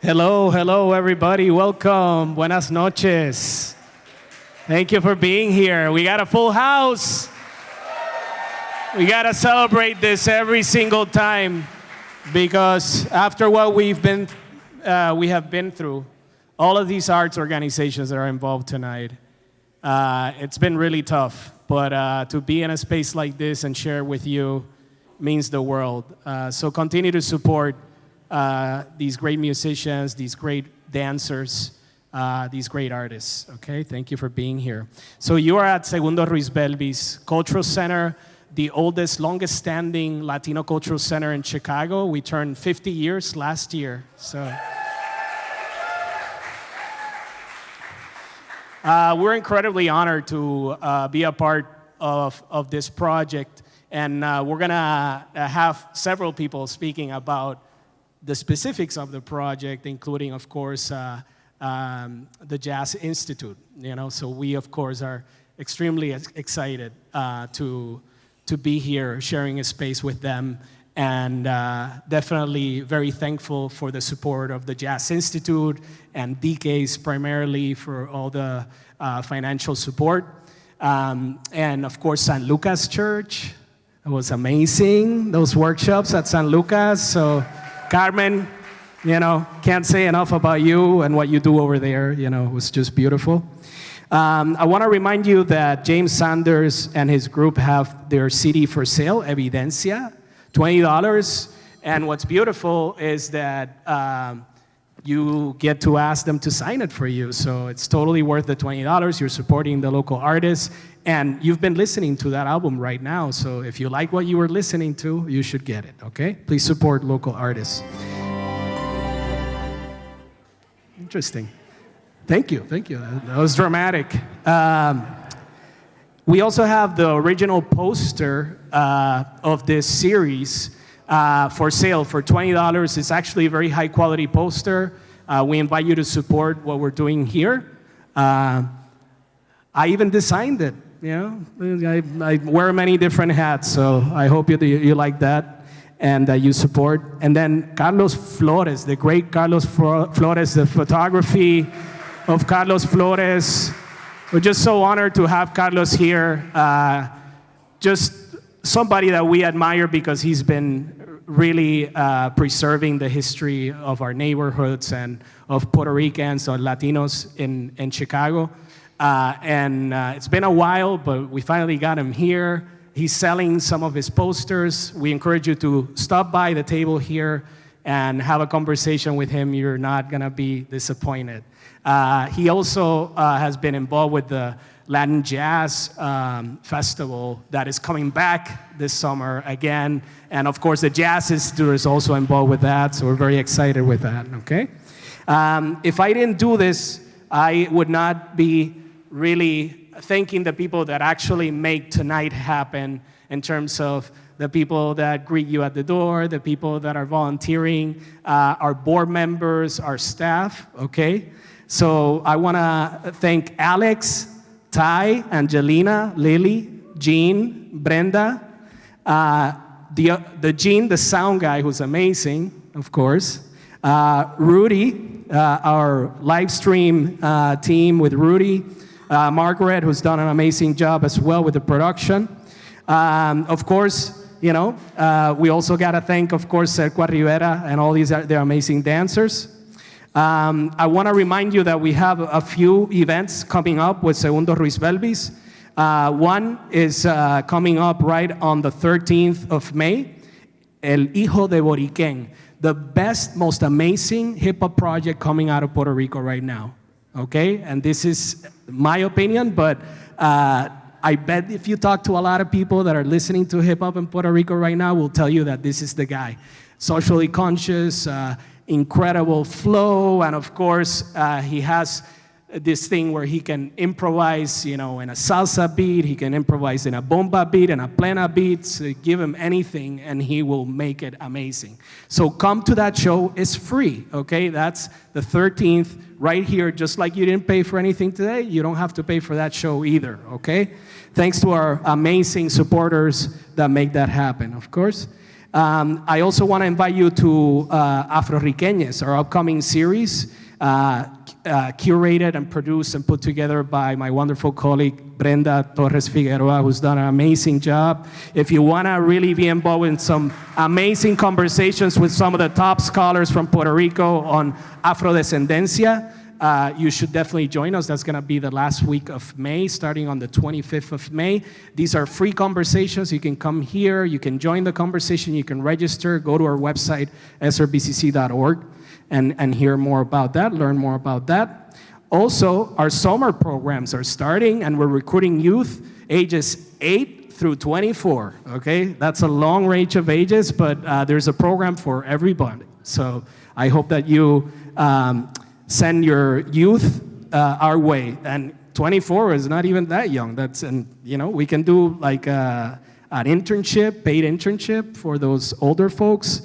Hello, hello, everybody. Welcome. Buenas noches. Thank you for being here. We got a full house. We got to celebrate this every single time because after what we have been through, all of these arts organizations that are involved tonight, it's been really tough. But to be in a space like this and share with you means the world. So continue to support these great musicians, these great dancers, these great artists, okay? Thank you for being here. So you are at Segundo Ruiz Belvis Cultural Center, the oldest, longest standing Latino cultural center in Chicago. We turned 50 years last year, so. We're incredibly honored to be a part of this project, and we're gonna have several people speaking about the specifics of the project, including, of course, the Jazz Institute. So we, of course, are extremely excited to be here, sharing a space with them, and definitely very thankful for the support of the Jazz Institute and DKs primarily for all the financial support, and of course San Lucas Church. It was amazing, those workshops at San Lucas. So. Carmen, can't say enough about you and what you do over there. It was just beautiful. I want to remind you that James Sanders and his group have their CD for sale, Evidencia, $20. And what's beautiful is that you get to ask them to sign it for you. So it's totally worth the $20. You're supporting the local artists. And you've been listening to that album right now. So if you like what you were listening to, you should get it, okay? Please support local artists. Interesting. Thank you. That was dramatic. We also have the original poster of this series for sale for $20. It's actually a very high quality poster. We invite you to support what we're doing here. I even designed it. I wear many different hats, so I hope you like that and you support. And then Carlos Flores, the great Carlos Flores, the photography of Carlos Flores. We're just so honored to have Carlos here. Just somebody that we admire because he's been really preserving the history of our neighborhoods and of Puerto Ricans or Latinos in Chicago. And it's been a while, but we finally got him here. He's selling some of his posters. We encourage you to stop by the table here and have a conversation with him. You're not gonna be disappointed. He also has been involved with the Latin Jazz Festival that is coming back this summer again. And of course, the Jazz Institute is also involved with that, so we're very excited with that, okay? If I didn't do this, I would not be really thanking the people that actually make tonight happen in terms of the people that greet you at the door, the people that are volunteering, our board members, our staff, okay? So I wanna thank Alex, Ty, Angelina, Lily, Jean, Brenda, the Jean, the sound guy who's amazing, of course, Rudy, our live stream team with Rudy, Margaret, who's done an amazing job as well with the production. Of course, we also got to thank, of course, Cerqua Rivera and all these they're amazing dancers. I want to remind you that we have a few events coming up with Segundo Ruiz Belvis. One is coming up right on the 13th of May, El Hijo de Boriquén, the best, most amazing hip-hop project coming out of Puerto Rico right now, okay? And this is my opinion, but I bet if you talk to a lot of people that are listening to hip-hop in Puerto Rico right now, will tell you that this is the guy. Socially conscious, incredible flow, and of course, he has this thing where he can improvise, in a salsa beat, he can improvise in a bomba beat, and a plena beat, so give him anything and he will make it amazing. So come to that show, it's free, okay? That's the 13th, right here, just like you didn't pay for anything today, you don't have to pay for that show either, okay? Thanks to our amazing supporters that make that happen, of course. I also want to invite you to Afro Riqueñas, our upcoming series, curated and produced and put together by my wonderful colleague, Brenda Torres Figueroa, who's done an amazing job. If you want to really be involved in some amazing conversations with some of the top scholars from Puerto Rico on Afrodescendencia, you should definitely join us. That's going to be the last week of May, starting on the 25th of May. These are free conversations. You can come here. You can join the conversation. You can register. Go to our website, srbcc.org, and hear more about that, learn more about that. Also, our summer programs are starting, and we're recruiting youth ages 8 through 24, okay? That's a long range of ages, but there's a program for everybody. So I hope that you send your youth our way. And 24 is not even that young. We can do like an internship, paid internship for those older folks.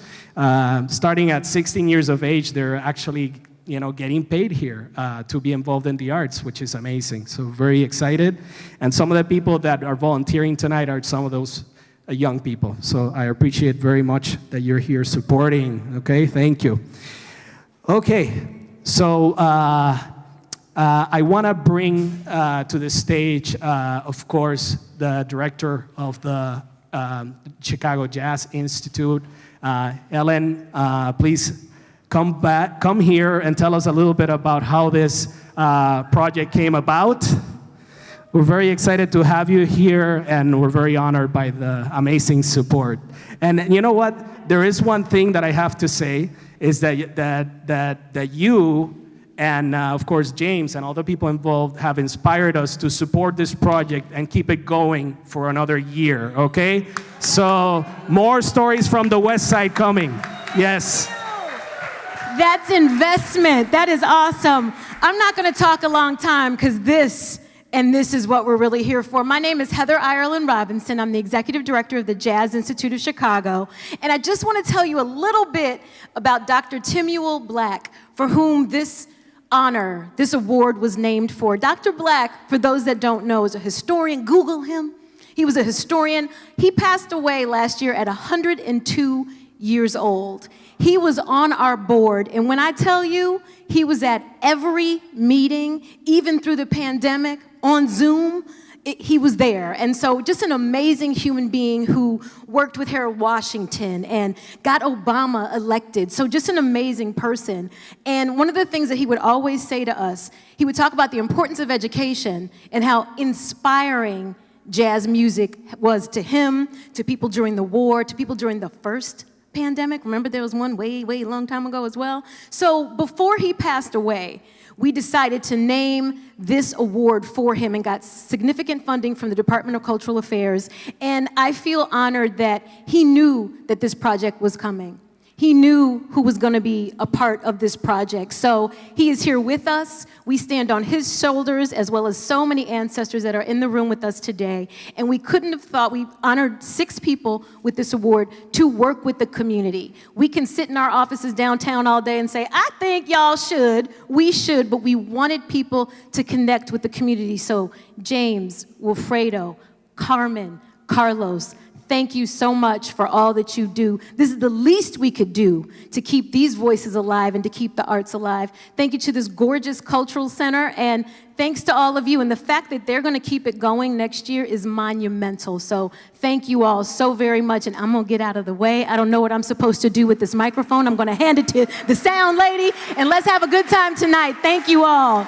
Starting at 16 years of age, they're actually getting paid here to be involved in the arts, which is amazing. So very excited. And some of the people that are volunteering tonight are some of those young people. So I appreciate very much that you're here supporting, okay? Thank you. Okay, so I want to bring to the stage, of course, the director of the Chicago Jazz Institute, Ellen. Please come here and tell us a little bit about how this project came about. We're very excited to have you here, and we're very honored by the amazing support. And you know what? There is one thing that I have to say, is that you and, of course, James and all the people involved have inspired us to support this project and keep it going for another year, okay? So more stories from the West Side coming. Yes. That's investment. That is awesome. I'm not going to talk a long time because this is what we're really here for. My name is Heather Ireland Robinson. I'm the executive director of the Jazz Institute of Chicago. And I just want to tell you a little bit about Dr. Timuel Black, for whom this honor, this award was named for. Dr. Black, for those that don't know, is a historian. Google him. He was a historian. He passed away last year at 102 years old. He was on our board, and when I tell you, he was at every meeting, even through the pandemic, on Zoom, he was there. And so just an amazing human being who worked with Harold Washington and got Obama elected. So just an amazing person. And one of the things that he would always say to us, he would talk about the importance of education and how inspiring jazz music was to him, to people during the war, to people during the first pandemic. Remember, there was one way long time ago as well. So before he passed away, we decided to name this award for him and got significant funding from the Department of Cultural Affairs. And I feel honored that he knew that this project was coming. He knew who was going to be a part of this project. So he is here with us. We stand on his shoulders, as well as so many ancestors that are in the room with us today. And we couldn't have thought, we honored 6 people with this award to work with the community. We can sit in our offices downtown all day and say, I think y'all should, we should, but we wanted people to connect with the community. So James, Wilfredo, Carmen, Carlos, thank you so much for all that you do. This is the least we could do to keep these voices alive and to keep the arts alive. Thank you to this gorgeous cultural center, and thanks to all of you. And the fact that they're going to keep it going next year is monumental. So thank you all so very much. And I'm going to get out of the way. I don't know what I'm supposed to do with this microphone. I'm going to hand it to the sound lady, and let's have a good time tonight. Thank you all.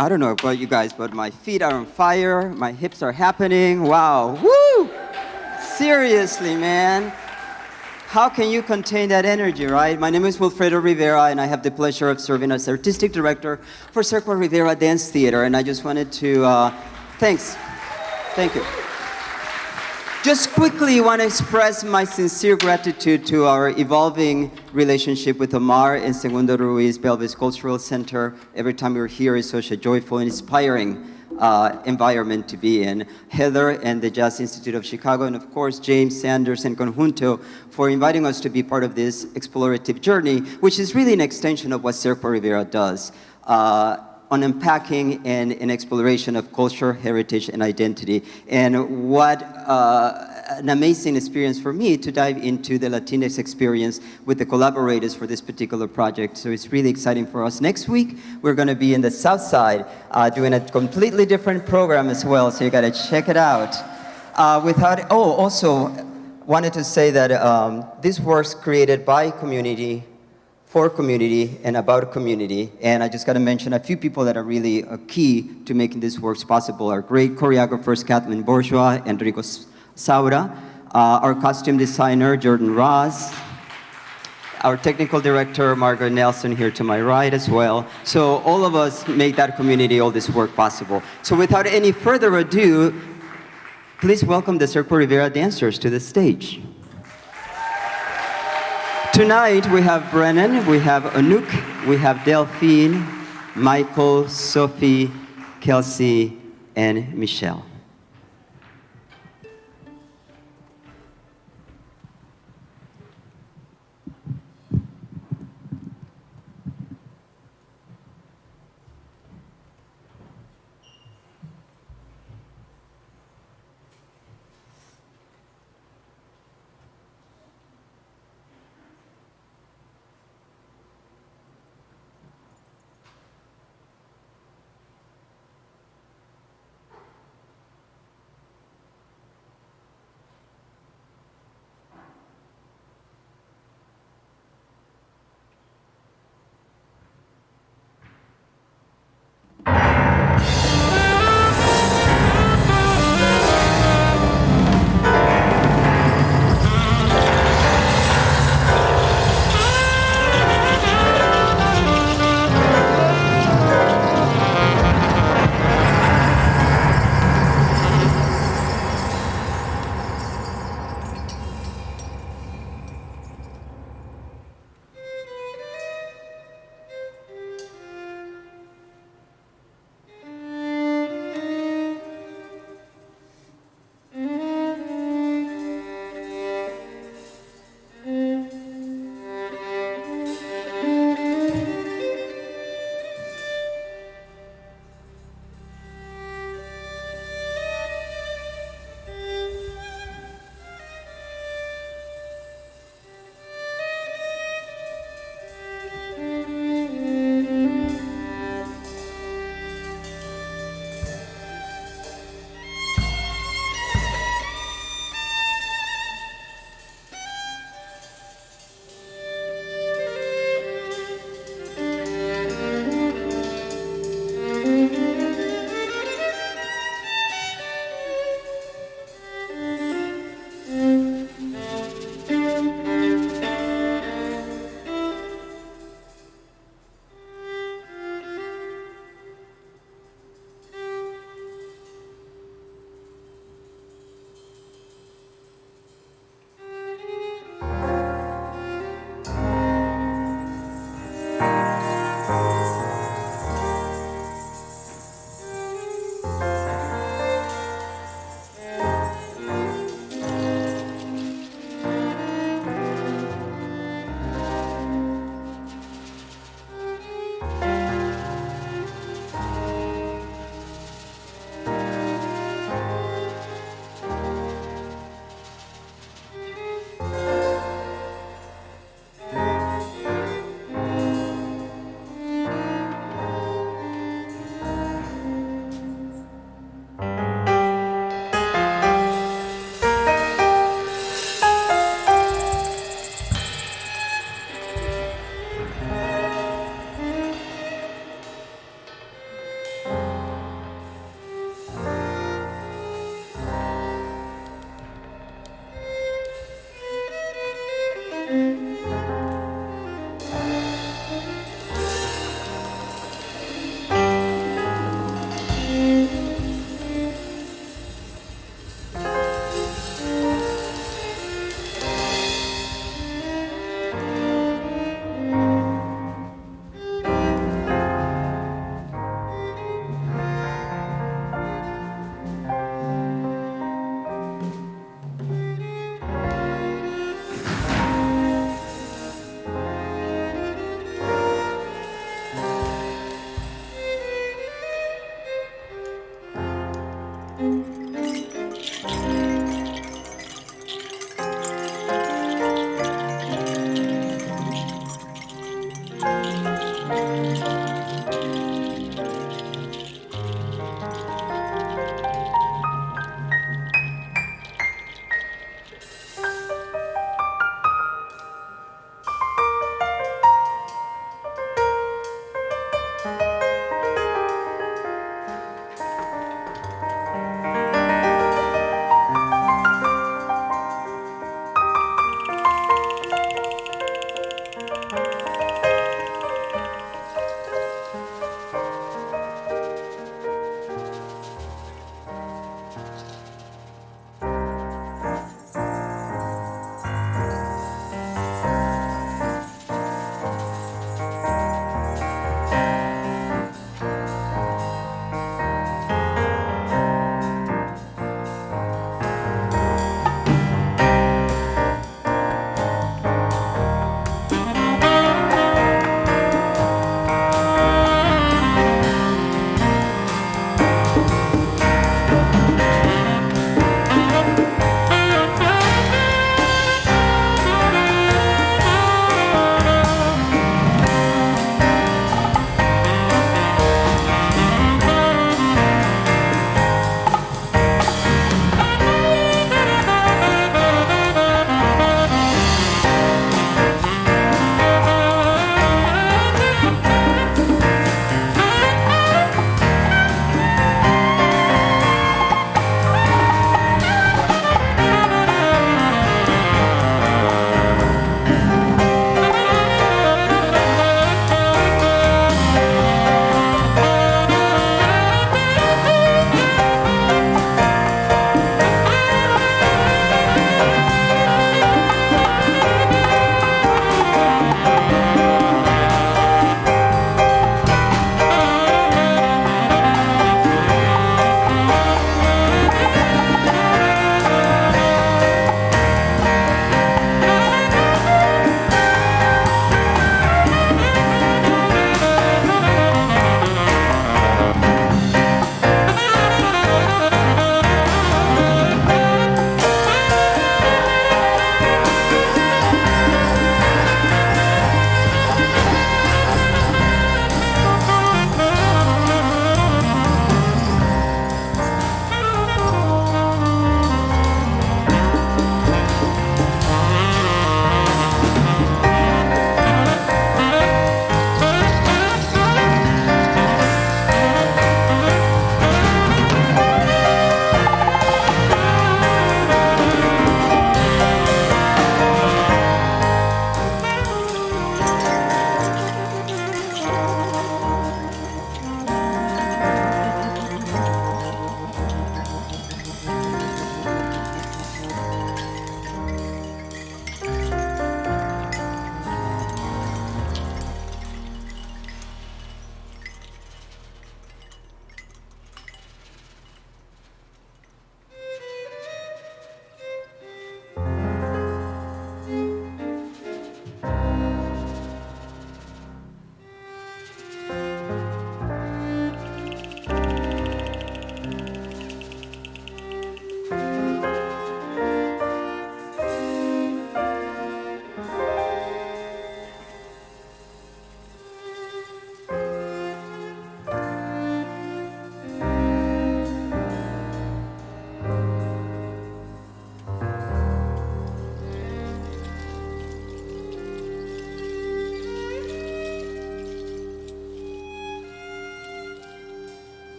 I don't know about you guys, but my feet are on fire, my hips are happening. Wow, woo! Seriously, man. How can you contain that energy, right? My name is Wilfredo Rivera, and I have the pleasure of serving as artistic director for Cerqua Rivera Dance Theatre, and I just wanted to, thanks. Thank you. Just quickly want to express my sincere gratitude to our evolving relationship with Omar and Segundo Ruiz Belvis Cultural Center. Every time we're here is such a joyful and inspiring environment to be in. Heather and the Jazz Institute of Chicago, and of course James, Sanders Conjunto for inviting us to be part of this explorative journey, which is really an extension of what Cerqua Rivera does. On unpacking and an exploration of culture, heritage, and identity. And what an amazing experience for me to dive into the Latinx experience with the collaborators for this particular project. So it's really exciting for us. Next week, we're gonna be in the South Side doing a completely different program as well, so you gotta check it out. Also wanted to say that this work's created by community, for community, and about community. And I just got to mention a few people that are really key to making this works possible. Our great choreographers, Kathleen Bourgeois, Enrico Saura, our costume designer, Jordan Ross, our technical director, Margaret Nelson, here to my right as well. So all of us make that community, all this work possible. So without any further ado, please welcome the Cerqua Rivera dancers to the stage. Tonight we have Brennan, we have Anouk, we have Delphine, Michael, Sophie, Kelsey, and Michelle.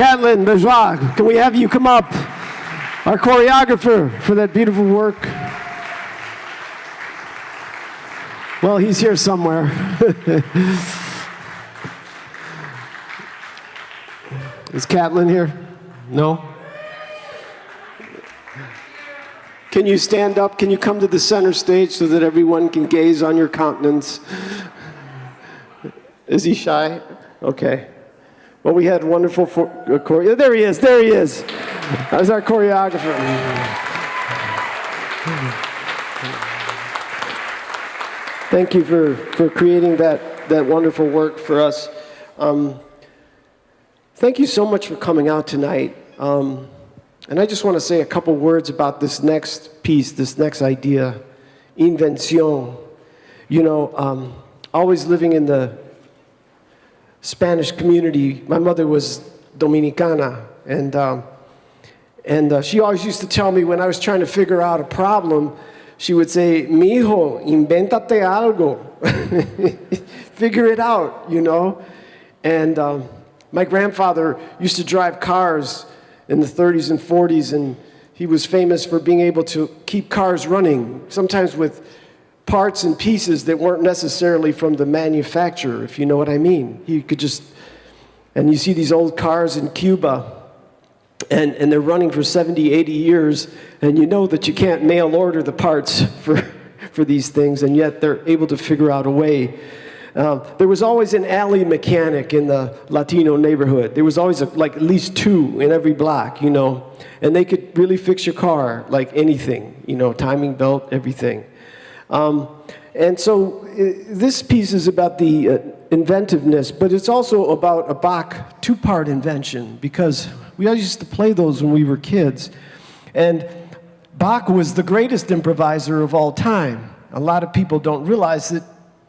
Catlin Lejoie, can we have you come up? Our choreographer for that beautiful work. Well, he's here somewhere. Is Catlin here? No? Can you stand up? Can you come to the center stage so that everyone can gaze on your countenance? Is he shy? Okay. Well, we had wonderful choreo. There he is. There he is. That's our choreographer. Thank you for creating that wonderful work for us. Thank you so much for coming out tonight. And I just want to say a couple words about this next piece, this next idea, invención. You know, always living in the Spanish community. My mother was Dominicana, and she always used to tell me when I was trying to figure out a problem, she would say, "Mi hijo, invéntate algo." Figure it out, you know. And my grandfather used to drive cars in the 30s and 40s, and he was famous for being able to keep cars running, sometimes with parts and pieces that weren't necessarily from the manufacturer, if you know what I mean. He could just, and you see these old cars in Cuba, and they're running for 70, 80 years, and you know that you can't mail order the parts for these things, and yet they're able to figure out a way. There was always an alley mechanic in the Latino neighborhood. There was always like at least two in every block, you know, and they could really fix your car like anything, you know, timing belt, everything. And so this piece is about the inventiveness, but it's also about a Bach two-part invention, because we always used to play those when we were kids. And Bach was the greatest improviser of all time. A lot of people don't realize that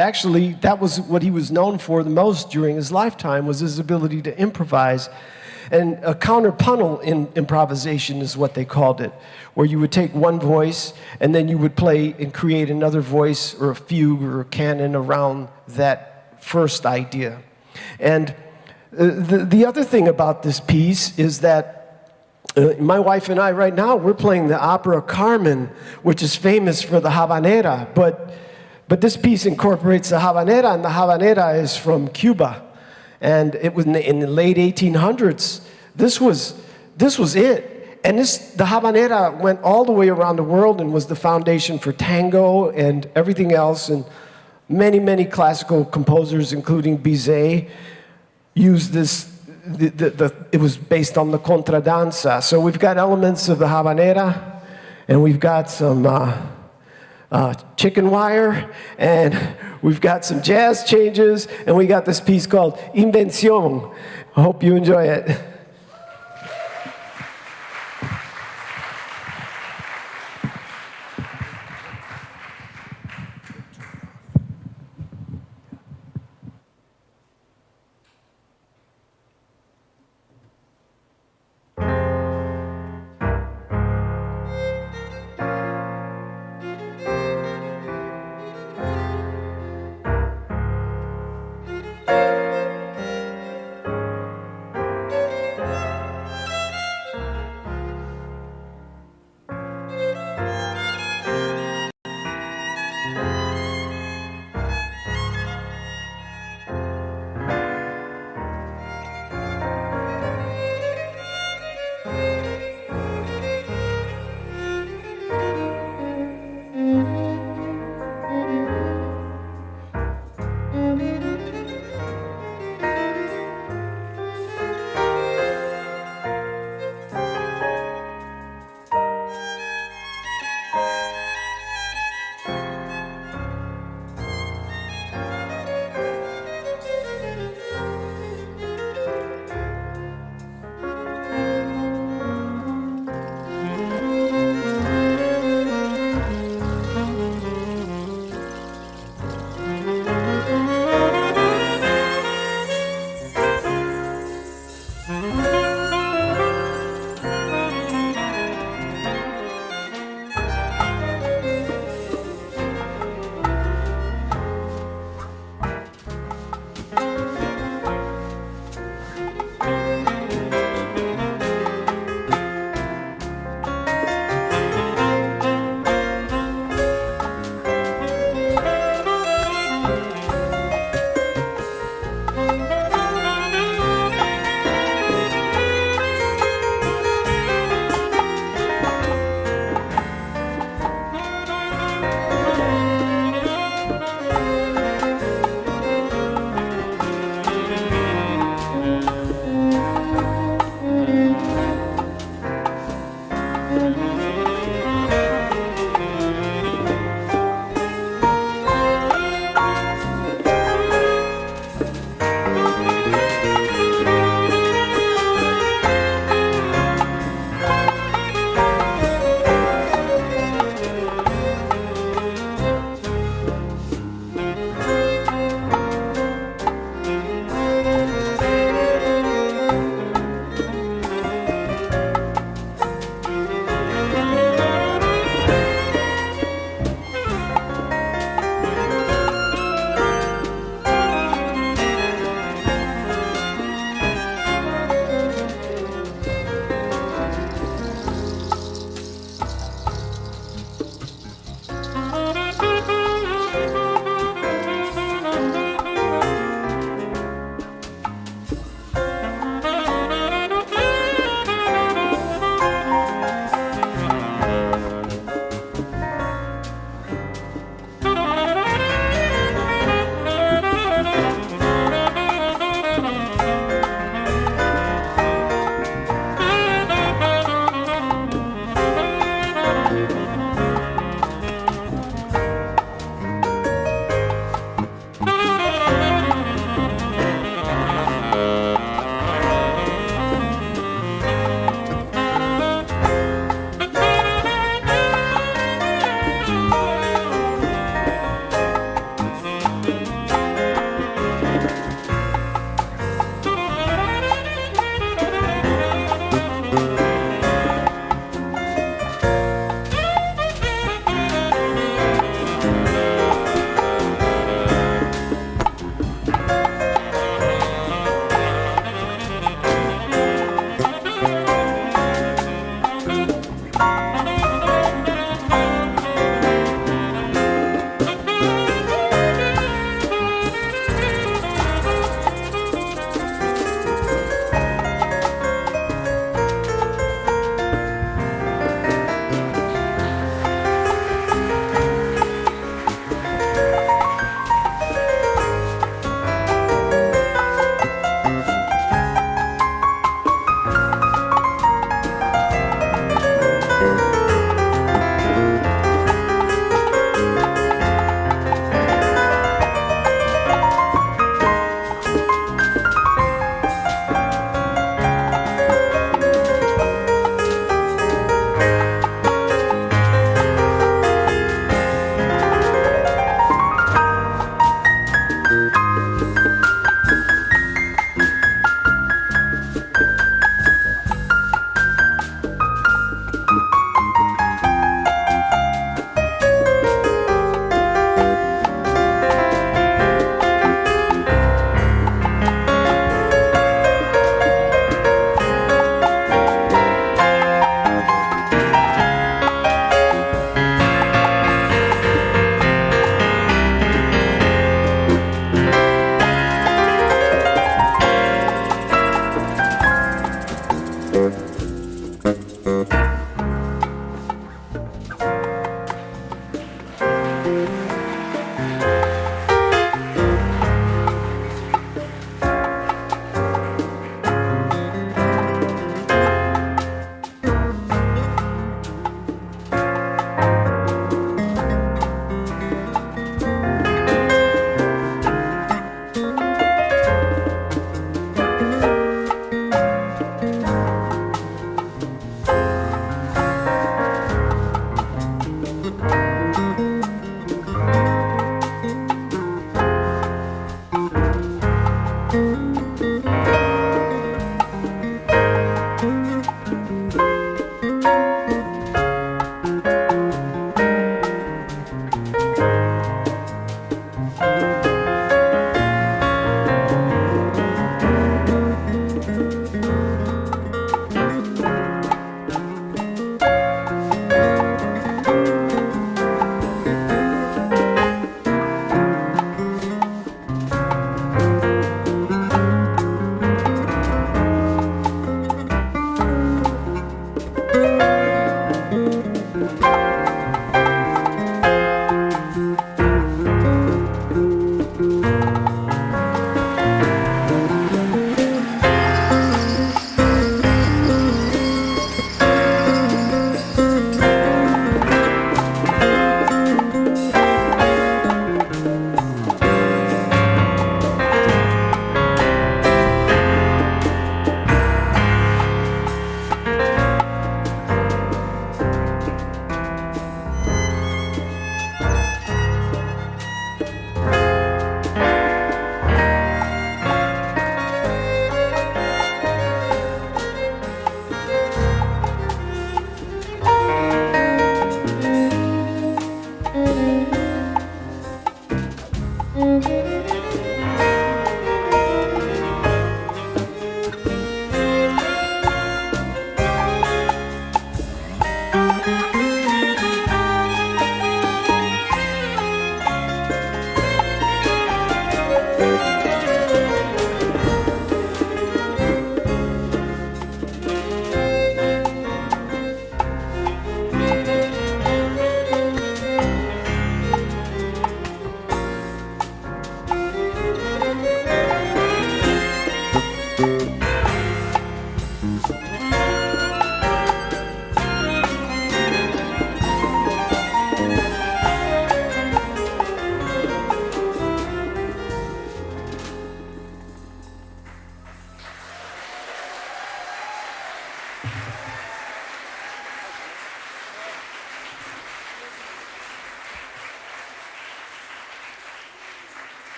actually that was what he was known for the most during his lifetime, was his ability to improvise. And a counterpuntal improvisation is what they called it, where you would take one voice and then you would play and create another voice or a fugue or a canon around that first idea. And the other thing about this piece is that my wife and I right now, we're playing the opera Carmen, which is famous for the habanera, but this piece incorporates the habanera, and the habanera is from Cuba. And it was in the late 1800s. This was it. And the habanera went all the way around the world and was the foundation for tango and everything else. And many, many classical composers, including Bizet, used this. It was based on the contradanza. So we've got elements of the habanera, and we've got some chicken wire, and we've got some jazz changes, and we got this piece called Invención. I hope you enjoy it.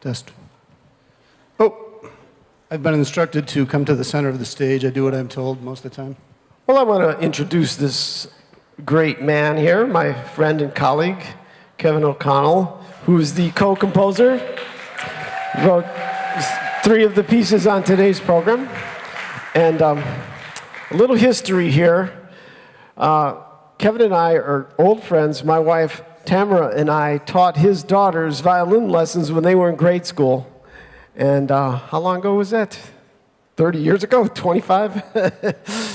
Test. Oh, I've been instructed to come to the center of the stage. I do what I'm told most of the time. Well, I want to introduce this great man here, my friend and colleague, Kevin O'Connell, who is the co-composer. He wrote 3 of the pieces on today's program. And a little history here. Kevin and I are old friends. My wife, Tamara, and I taught his daughters violin lessons when they were in grade school. And how long ago was that? 30 years ago? 25?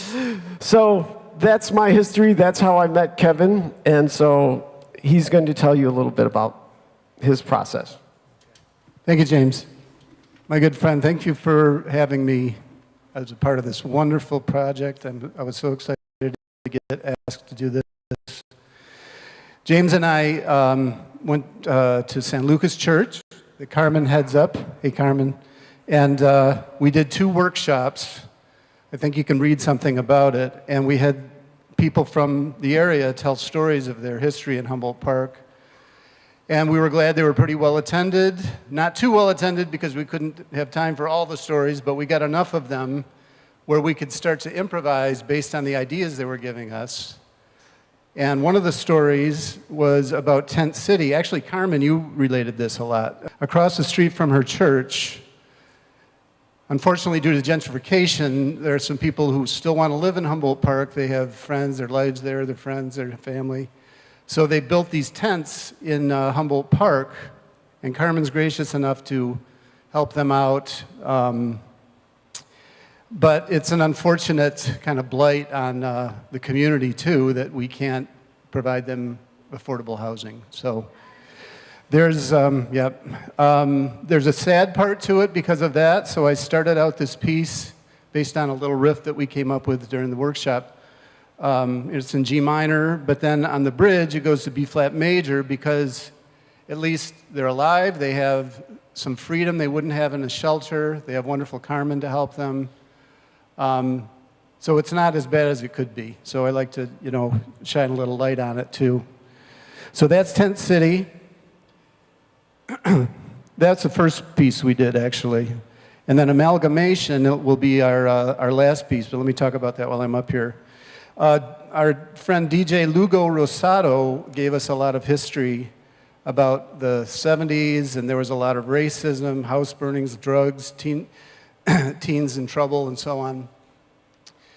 So that's my history. That's how I met Kevin. And so he's going to tell you a little bit about his process. Thank you, James. My good friend, thank you for having me as a part of this wonderful project. I was so excited to get asked to do this. James and I went to San Lucas Church that Carmen heads up. Hey, Carmen. And we did 2 workshops. I think you can read something about it. And we had people from the area tell stories of their history in Humboldt Park. And we were glad they were pretty well attended. Not too well attended because we couldn't have time for all the stories, but we got enough of them where we could start to improvise based on the ideas they were giving us. And one of the stories was about Tent City. Actually, Carmen, you related this a lot. Across the street from her church, unfortunately, due to gentrification, there are some people who still want to live in Humboldt Park. They have friends, their lives there, their friends, their family. So they built these tents in Humboldt Park, and Carmen's gracious enough to help them out. But it's an unfortunate kind of blight on the community, too, that we can't provide them affordable housing. So there's a sad part to it because of that. So I started out this piece based on a little riff that we came up with during the workshop. It's in G minor, but then on the bridge, it goes to B flat major because at least they're alive. They have some freedom they wouldn't have in a shelter. They have wonderful Carmen to help them. So it's not as bad as it could be. So I like to, shine a little light on it too. So that's Tent City. That's the first piece we did, actually. And then Amalgamation will be our last piece, but let me talk about that while I'm up here. Our friend DJ Lugo Rosado gave us a lot of history about the 70s, and there was a lot of racism, house burnings, drugs, teens in trouble, and so on.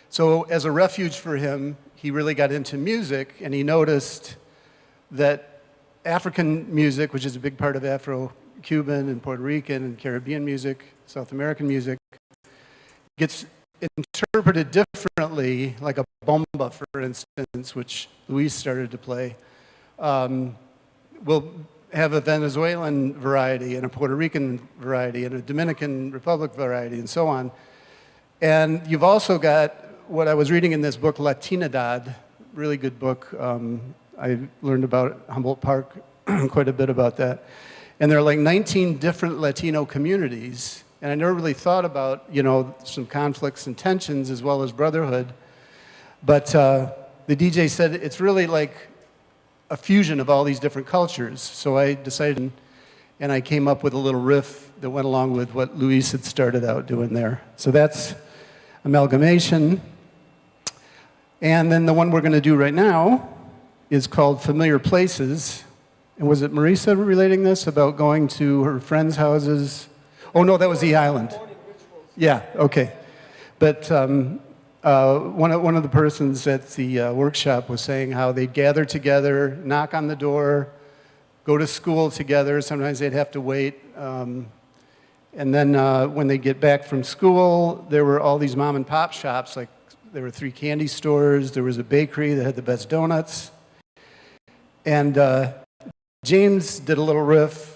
So as a refuge for him, he really got into music, and he noticed that African music, which is a big part of Afro-Cuban and Puerto Rican and Caribbean music, South American music, gets interpreted differently, like a bomba, for instance, which Ruiz started to play, will have a Venezuelan variety and a Puerto Rican variety and a Dominican Republic variety and so on. And you've also got what I was reading in this book, Latinidad, really good book. I learned about Humboldt Park, quite a bit about that. And there are like 19 different Latino communities. And I never really thought about, some conflicts and tensions as well as brotherhood. But the DJ said it's really like a fusion of all these different cultures. So I decided, and I came up with a little riff that went along with what Luis had started out doing there. So that's Amalgamation. And then the one we're going to do right now is called Familiar Places. And was it Marisa relating this about going to her friends' houses? Oh, no, that was the island. Yeah, okay. But one of the persons at the workshop was saying how they'd gather together, knock on the door, go to school together. Sometimes they'd have to wait. And then when they get back from school, there were all these mom and pop shops. Like there were 3 candy stores. There was a bakery that had the best donuts. And James did a little riff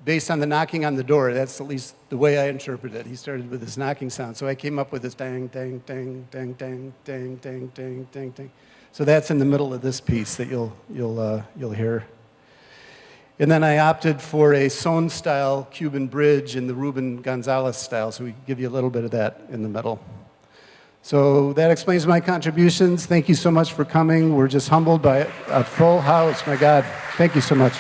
based on the knocking on the door. That's at least the way I interpret it. He started with this knocking sound. So I came up with this dang, dang, dang, dang, dang, dang, dang, dang, dang, dang. So that's in the middle of this piece that you'll hear. And then I opted for a Son-style Cuban bridge in the Ruben Gonzalez style, so we give you a little bit of that in the middle. So that explains my contributions. Thank you so much for coming. We're just humbled by a full house. My God, thank you so much.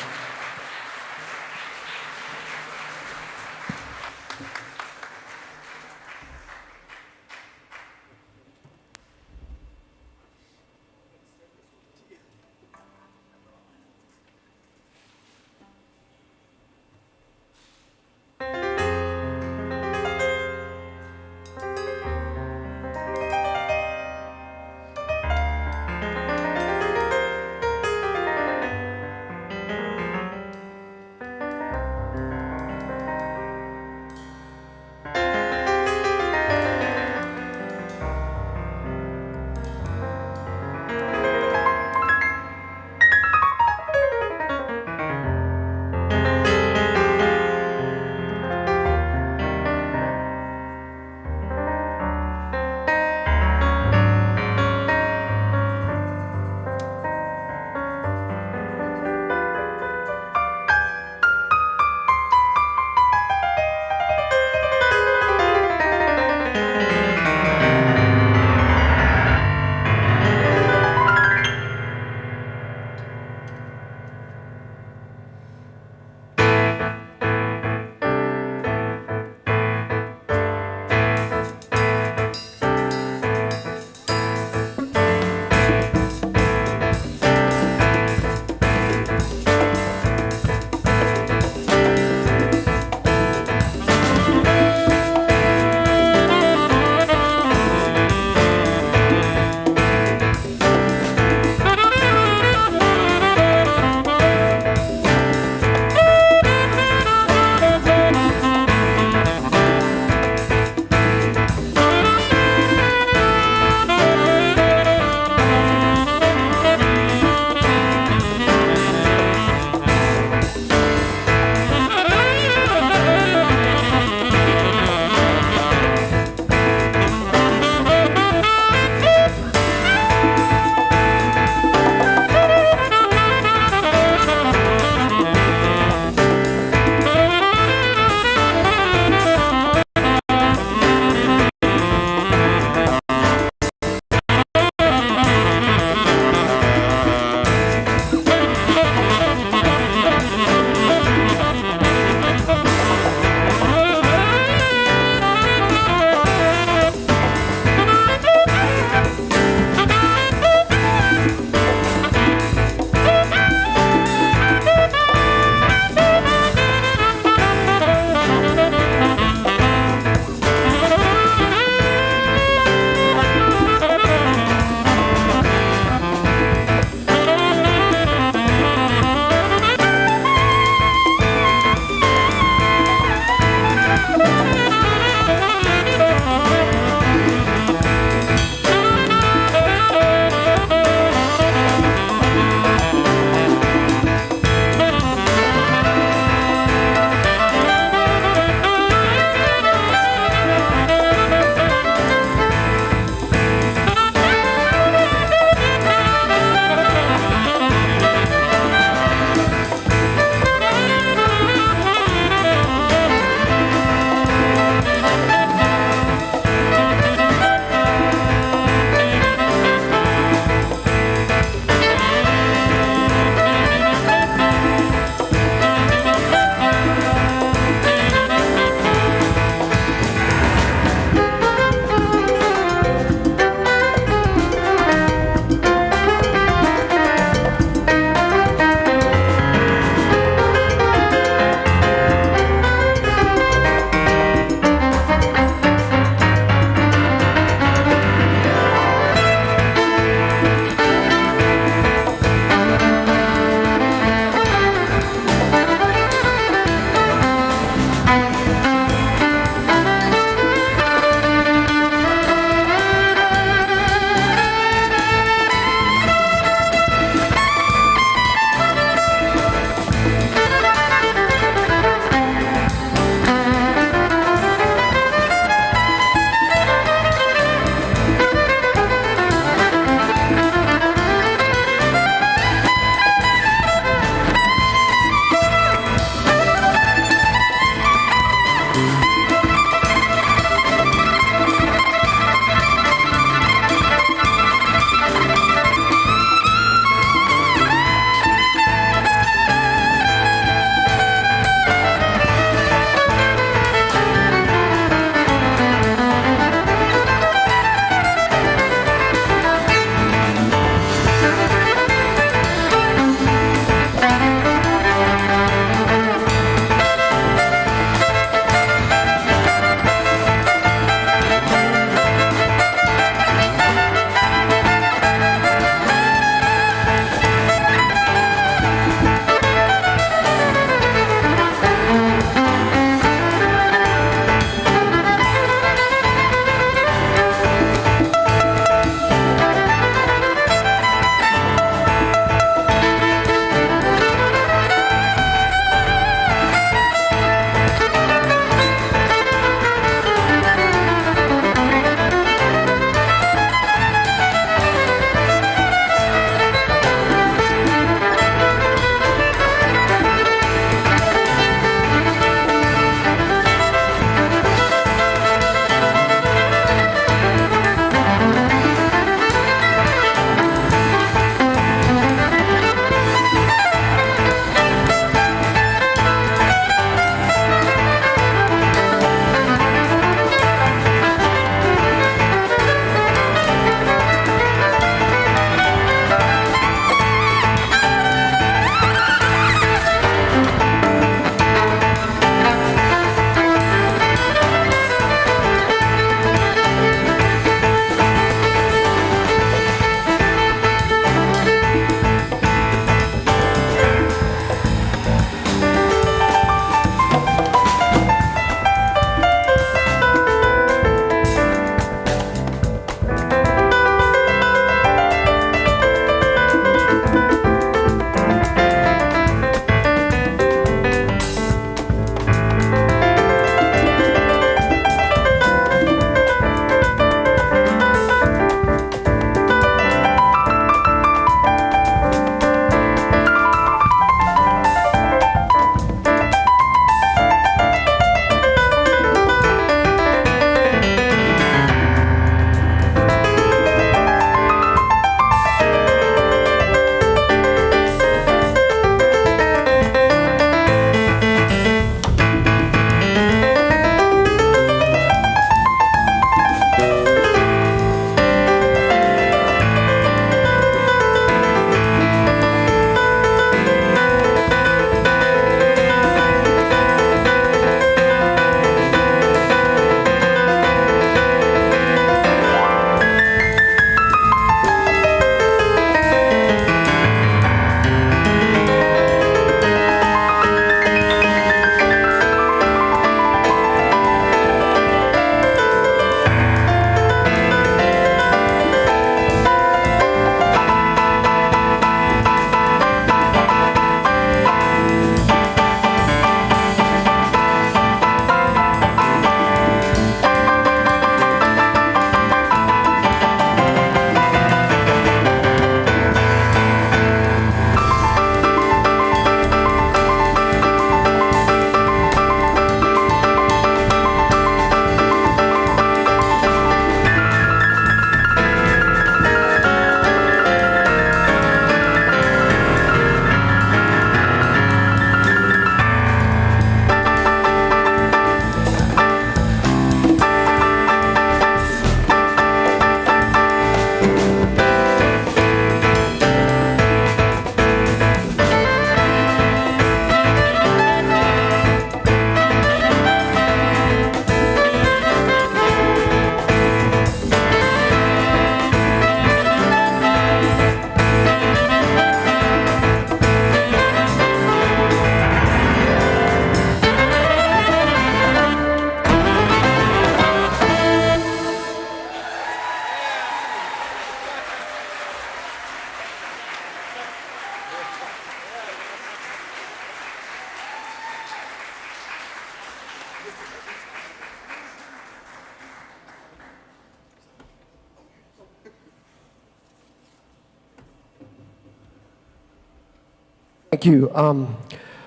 Thank you.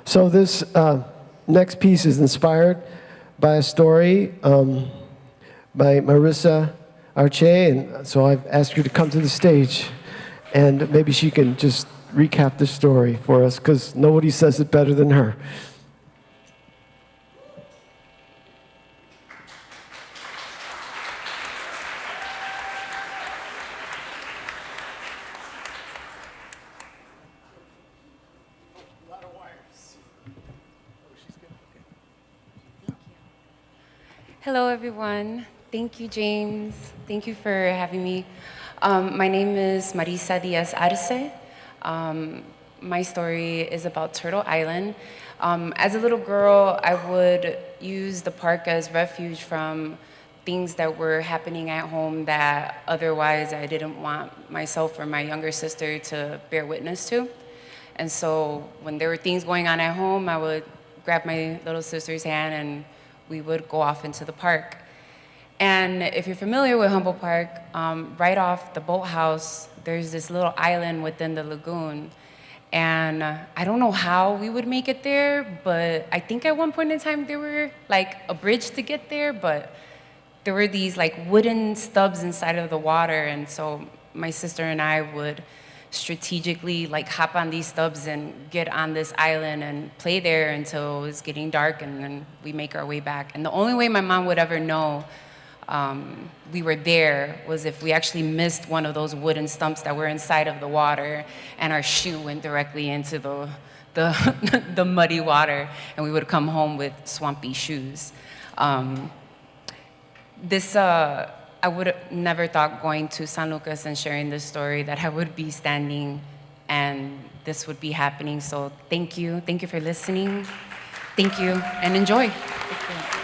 So this next piece is inspired by a story by Marissa Arche, and so I've asked her to come to the stage, and maybe she can just recap the story for us, because nobody says it better than her. Hello, everyone. Thank you, James. Thank you for having me. My name is Marisa Diaz Arce. My story is about Turtle Island. As a little girl, I would use the park as refuge from things that were happening at home that otherwise I didn't want myself or my younger sister to bear witness to. And so when there were things going on at home, I would grab my little sister's hand and we would go off into the park. And if you're familiar with Humboldt Park, right off the boathouse, there's this little island within the lagoon. And I don't know how we would make it there, but I think at one point in time there were like a bridge to get there, but there were these like wooden stubs inside of the water. And so my sister and I would strategically like hop on these stubs and get on this island and play there until it was getting dark, and then we make our way back. And the only way my mom would ever know we were there was if we actually missed one of those wooden stumps that were inside of the water and our shoe went directly into the muddy water, and we would come home with swampy shoes. I would have never thought going to San Lucas and sharing this story that I would be standing and this would be happening. So thank you. Thank you for listening. Thank you, and enjoy. Thank you.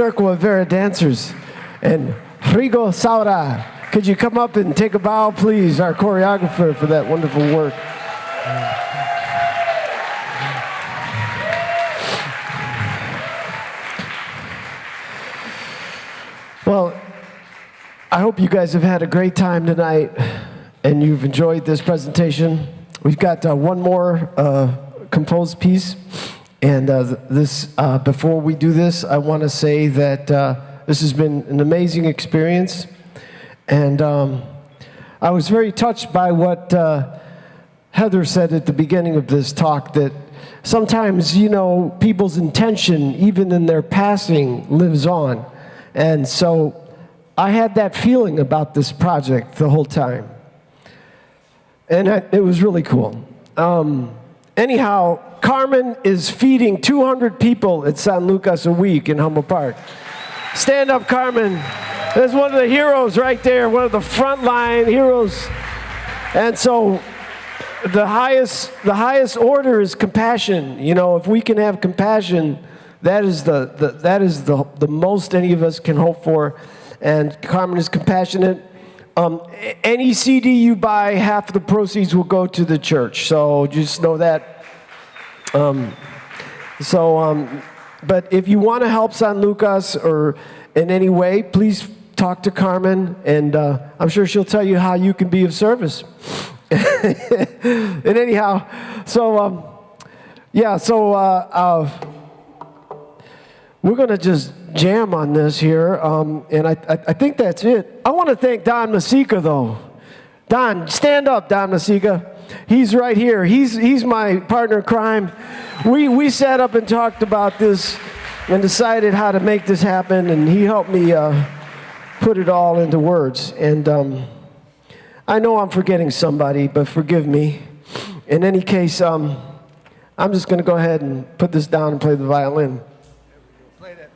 Cerqua Rivera dancers. And Rigo Saura, could you come up and take a bow, please, our choreographer, for that wonderful work. Well, I hope you guys have had a great time tonight and you've enjoyed this presentation. We've got one more composed piece. And before we do this, I want to say that this has been an amazing experience. And I was very touched by what Heather said at the beginning of this talk, that sometimes, you know, people's intention, even in their passing, lives on. And so I had that feeling about this project the whole time. And it was really cool. Anyhow, Carmen is feeding 200 people at San Lucas a week in Humboldt Park. Stand up, Carmen. There's one of the heroes right there, one of the frontline heroes. And so the highest order is compassion. You know, if we can have compassion, that is the most any of us can hope for. And Carmen is compassionate. Any CD you buy, half of the proceeds will go to the church. So just know that. But if you want to help San Lucas or in any way, please talk to Carmen, and I'm sure she'll tell you how you can be of service. And anyhow, we're going to just jam on this here, and I think that's it. I want to thank Don Masica, though. Don, stand up, Don Masica. He's right here. He's my partner in crime. We sat up and talked about this and decided how to make this happen, and he helped me put it all into words. And I know I'm forgetting somebody, but forgive me. In any case, I'm just going to go ahead and put this down and play the violin. Play that.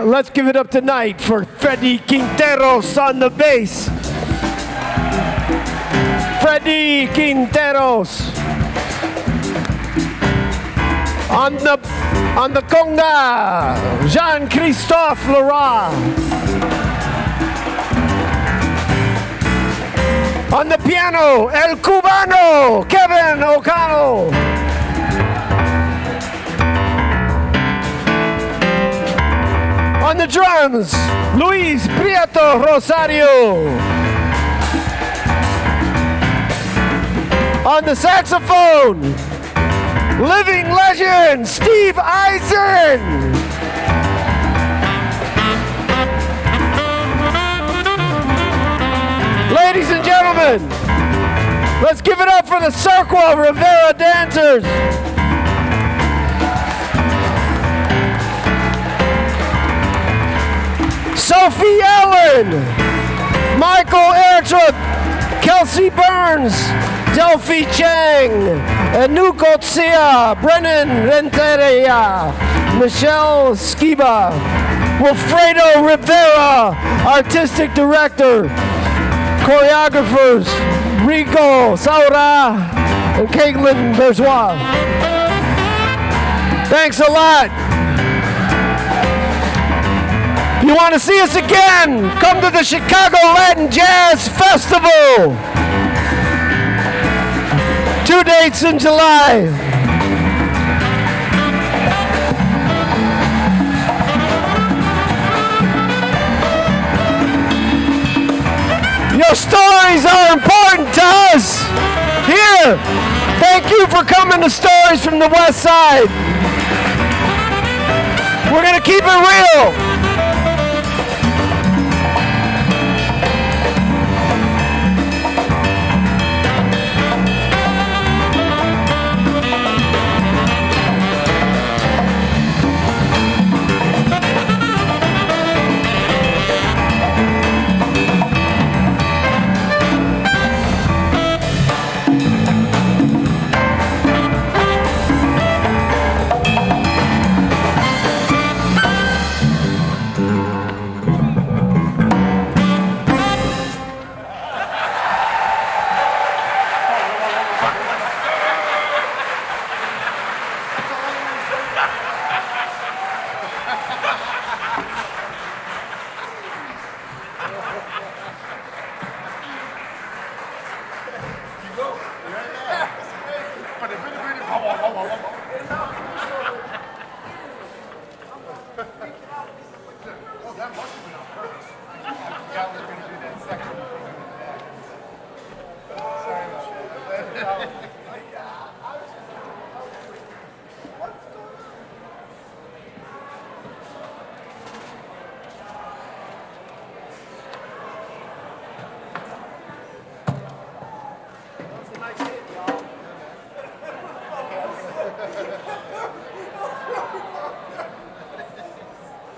Let's give it up tonight for Freddy Quinteros on the bass. Freddy Quinteros. On the conga, Jean-Christophe Lara. On the piano, El Cubano, Kevin O'Connell. On the drums, Luis Prieto Rosario. On the saxophone, living legend, Steve Eisen. Ladies and gentlemen, let's give it up for the Cerqua Rivera dancers. Sophie Allen, Michael Ertrup, Kelsey Burns, Delphi Chang, Anuko Tsia, Brennan Renteria, Michelle Skiba, Wilfredo Rivera, Artistic Director, choreographers, Rico Saura, and Caitlin Bourgeois. Thanks a lot. If you want to see us again, come to the Chicago Latin Jazz Festival. 2 dates in July. Your stories are important to us. Here, thank you for coming to Stories from the West Side. We're going to keep it real. Sorry, Michelle.